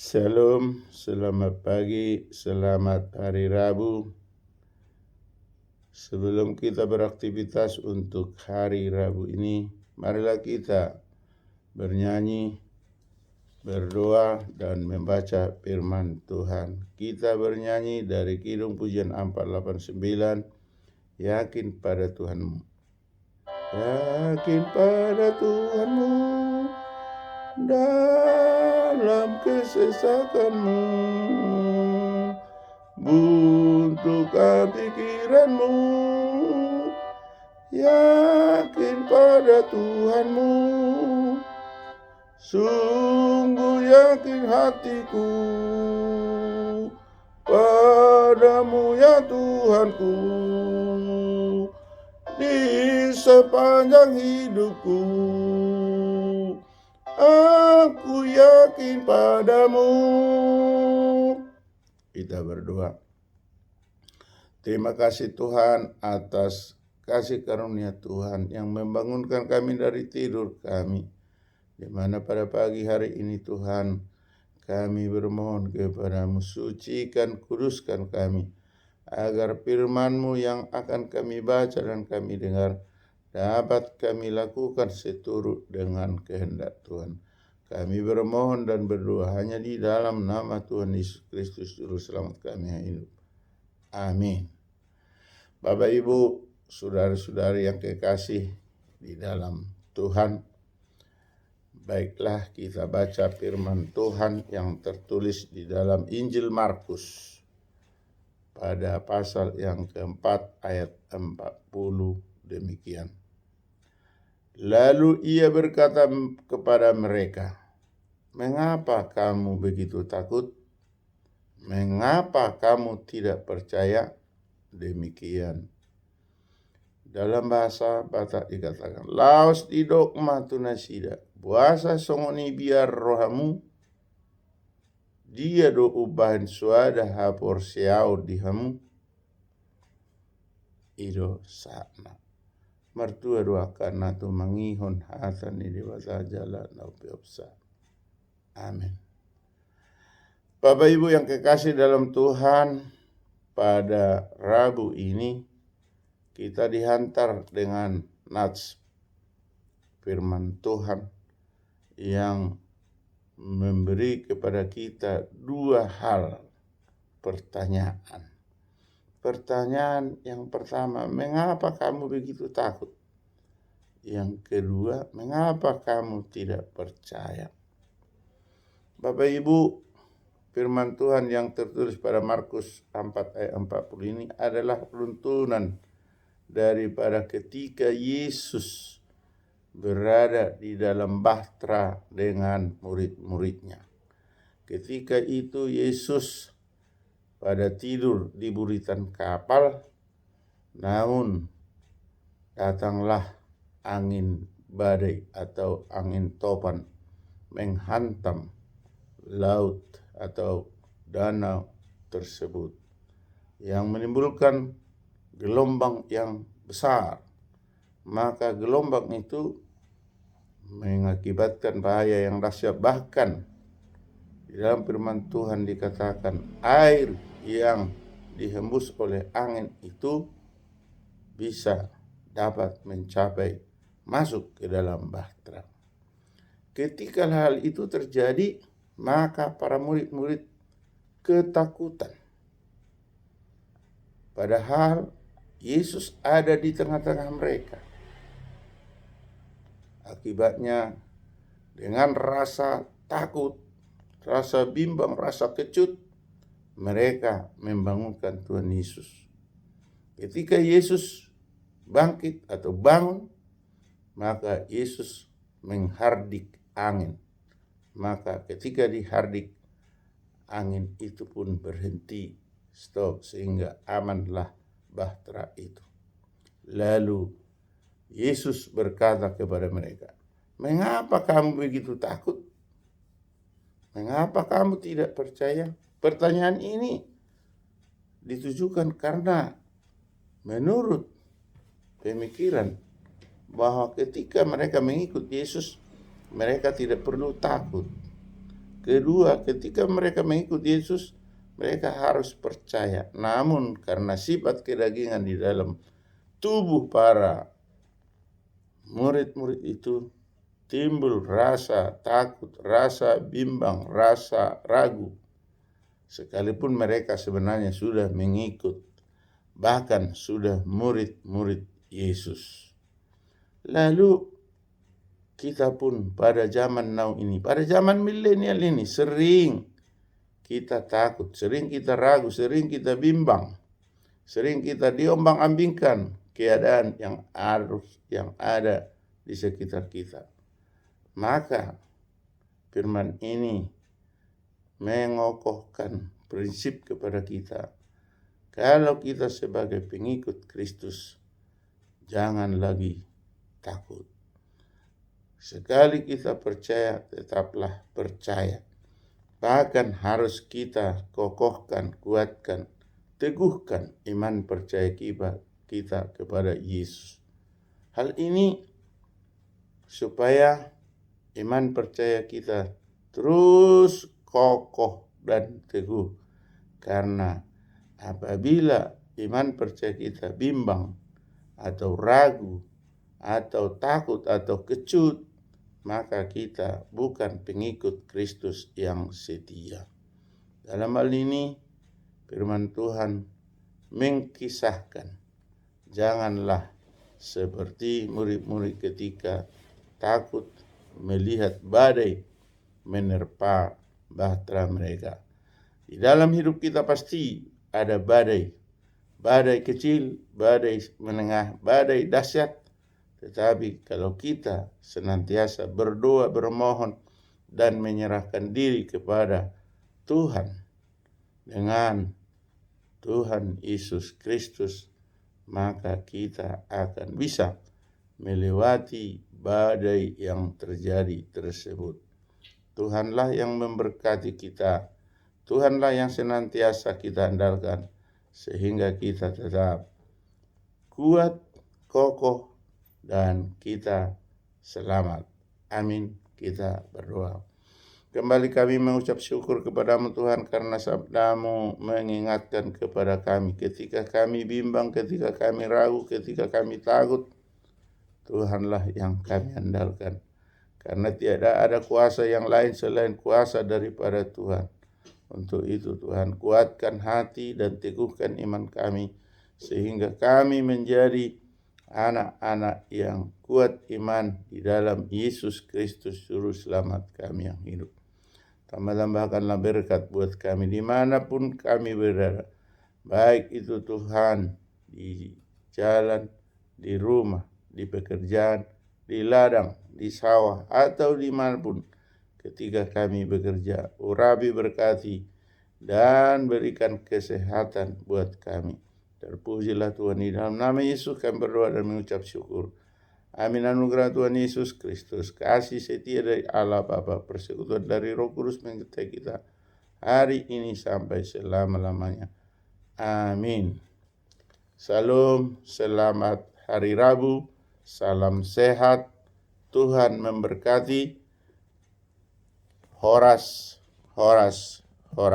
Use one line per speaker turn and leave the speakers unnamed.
Shalom, selamat pagi, selamat hari Rabu. Sebelum kita beraktivitas untuk hari Rabu ini, marilah kita bernyanyi, berdoa, dan membaca firman Tuhan. Kita bernyanyi dari Kidung Pujian 489, yakin pada Tuhanmu. Yakin pada Tuhanmu dalam kesesakanmu, buntukan pikiranmu. Yakin pada Tuhanmu, sungguh yakin hatiku padamu ya Tuhanku. Di sepanjang hidupku aku yakin padamu. Kita berdoa. Terima kasih Tuhan atas kasih karunia Tuhan yang membangunkan kami dari tidur kami, di mana pada pagi hari ini Tuhan kami bermohon kepadamu, sucikan, kuduskan kami, agar firman-Mu yang akan kami baca dan kami dengar dapat kami lakukan seturut dengan kehendak Tuhan. Kami bermohon dan berdoa hanya di dalam nama Tuhan Yesus Kristus Juru Selamat kami yang hidup. Amin. Bapak Ibu, saudara-saudari yang kekasih di dalam Tuhan, baiklah kita baca firman Tuhan yang tertulis di dalam Injil Markus pada pasal yang keempat ayat 40 demikian. Lalu ia berkata kepada mereka, "Mengapa kamu begitu takut? Mengapa kamu tidak percaya?" Demikian. Dalam bahasa Batak dikatakan, "Laos tidok matunasida, buasa songoni biar rohamu, dia do ubahan suada hapor siau dihamu, ido sana." Mertua doa karena tu mangihon hatan di dewasa jala naupiopsa. Amin. Bapak Ibu yang kekasih dalam Tuhan, pada Rabu ini kita dihantar dengan nats firman Tuhan yang memberi kepada kita dua hal pertanyaan. Pertanyaan yang pertama, mengapa kamu begitu takut? Yang kedua, mengapa kamu tidak percaya? Bapak Ibu, firman Tuhan yang tertulis pada Markus 4 ayat 40 ini adalah runtunan daripada ketika Yesus berada di dalam bahtera dengan murid-muridnya. Ketika itu Yesus pada tidur di buritan kapal, namun datanglah angin badai atau angin topan menghantam laut atau danau tersebut yang menimbulkan gelombang yang besar. Maka gelombang itu mengakibatkan bahaya yang dahsyat. Bahkan di dalam firman Tuhan dikatakan air yang dihembus oleh angin itu bisa dapat mencapai masuk ke dalam bahtera. Ketika hal itu terjadi, maka para murid-murid ketakutan. Padahal Yesus ada di tengah-tengah mereka. Akibatnya dengan rasa takut, rasa bimbang, rasa kecut, mereka membangunkan Tuhan Yesus. Ketika Yesus bangkit atau bangun, maka Yesus menghardik angin. Maka ketika dihardik, angin itu pun berhenti, stop, sehingga amanlah bahtera itu. Lalu Yesus berkata kepada mereka, "Mengapa kamu begitu takut? Mengapa kamu tidak percaya?" Pertanyaan ini ditujukan karena menurut pemikiran bahwa ketika mereka mengikut Yesus, mereka tidak perlu takut. Kedua, ketika mereka mengikuti Yesus, mereka harus percaya. Namun karena sifat kedagingan di dalam tubuh para murid-murid itu timbul rasa takut, rasa bimbang, rasa ragu. Sekalipun mereka sebenarnya sudah mengikut, bahkan sudah murid-murid Yesus. Lalu kita pun pada zaman now ini, pada zaman milenial ini sering kita takut, sering kita ragu, sering kita bimbang, sering kita diombang-ambingkan keadaan yang ada di sekitar kita. Maka firman ini mengokohkan prinsip kepada kita. Kalau kita sebagai pengikut Kristus, jangan lagi takut. Sekali kita percaya, tetaplah percaya. Bahkan harus kita kokohkan, kuatkan, teguhkan iman percaya kita kepada Yesus. Hal ini supaya iman percaya kita terus kokoh dan teguh. Karena apabila iman percaya kita bimbang atau ragu atau takut atau kecut, maka kita bukan pengikut Kristus yang setia. Dalam hal ini firman Tuhan mengkisahkan, janganlah seperti murid-murid ketika takut melihat badai menerpa bahtera mereka. Di dalam hidup kita pasti ada badai. Badai kecil, badai menengah, badai dahsyat. Tetapi kalau kita senantiasa berdoa, bermohon, dan menyerahkan diri kepada Tuhan dengan Tuhan Yesus Kristus, maka kita akan bisa melewati badai yang terjadi tersebut. Tuhanlah yang memberkati kita. Tuhanlah yang senantiasa kita andalkan, sehingga kita tetap kuat, kokoh, dan kita selamat. Amin. Kita berdoa. Kembali kami mengucap syukur kepadamu Tuhan, karena sabdamu mengingatkan kepada kami ketika kami bimbang, ketika kami ragu, ketika kami takut. Tuhanlah yang kami andalkan, karena tiada ada kuasa yang lain selain kuasa daripada Tuhan. Untuk itu Tuhan, kuatkan hati dan teguhkan iman kami, sehingga kami menjadi anak-anak yang kuat iman di dalam Yesus Kristus Juru Selamat kami yang hidup. Tambahkanlah berkat buat kami dimanapun kami berada, baik itu Tuhan di jalan, di rumah, di pekerjaan, di ladang, di sawah, atau dimanapun ketika kami bekerja. Urapi, berkati, dan berikan kesehatan buat kami. Terpujilah Tuhan, di dalam nama Yesus kami berdoa dan mengucap syukur. Amin. Anugerah Tuhan Yesus Kristus, kasih setia dari Allah Bapa, persekutuan dari Roh Kudus menyertai kita hari ini sampai selama-lamanya. Amin. Salam, selamat hari Rabu, salam sehat, Tuhan memberkati. Horas, horas, horas.